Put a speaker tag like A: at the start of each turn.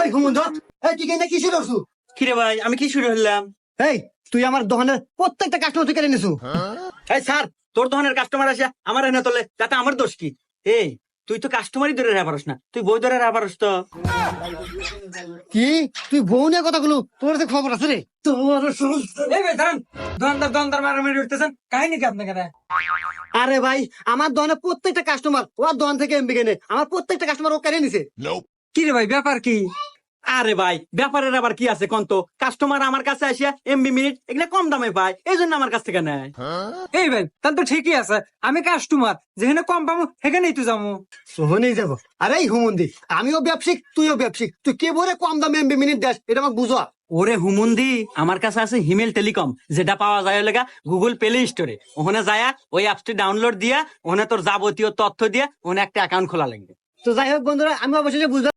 A: এই হুমন্ত, এই তুই কেন কি শুরু করছু?
B: কিরে ভাই আমি কি শুরু হলাম?
A: এই তুই আমার দোকানের প্রত্যেকটা কাস্টমার তুই কেড়ে নিছু।
B: এই স্যার, তোর দোকানের কাস্টমার আসে আমার এনে তোলে, তাতে আমার দোষ কি? এই তুই তো কাস্টমারই ধরে রাখা পারস না, তুই বই ধরে রাখা পারস তো?
A: কি তুই বউ নিয়ে কথাগুলো তোর কাছে খবর আছে রে? তোর
C: এই ভাই দাঁড়ান, দোকানদার মারামারি উঠতেছেন, কাহিনী কি আপনার কাছে?
A: আরে ভাই, আমার দোকানের প্রত্যেকটা কাস্টমার ওর দোকান থেকে এমবি কেনে, আমার প্রত্যেকটা কাস্টমার ও কেড়ে নিছে।
C: কি রে ভাই, ব্যাপার কি?
B: আরে ভাই, ব্যাপারের আবার কি আছে কোন তো? কাস্টমার আমার কাছে আসিয়া এমবি মিনিট এগুলা কম দামে পায়, এই জন্য আমার কাছ থেকে নেয়।
C: এই ভাই তাহলে তো ঠিকই আছে, আমি কাস্টমার, যেখানে কম পাবো সেখানেই তো যাবো।
A: সোহনেই যাবো। আরে এই হুমন্দি, আমিও ব্যবসায়িক তুইও ব্যবসায়িক, তুই কে বলে কম দামে এমবি মিনিট দেশ এটা আমাকে বুঝো।
B: ওরে হুমুন্দি, আমার কাছে আছে হিমেল টেলিকম, যেটা পাওয়া যায় লেগা গুগল প্লে স্টোরে। ওখানে যায়া ওই অ্যাপসটি ডাউনলোড দিয়া ওখানে তোর যাবতীয় তথ্য দিয়ে ওখানে একটা অ্যাকাউন্ট খোলা লাগবে।
A: তো যাই হোক বন্ধুরা, আমি অবশ্যই বুঝলাম।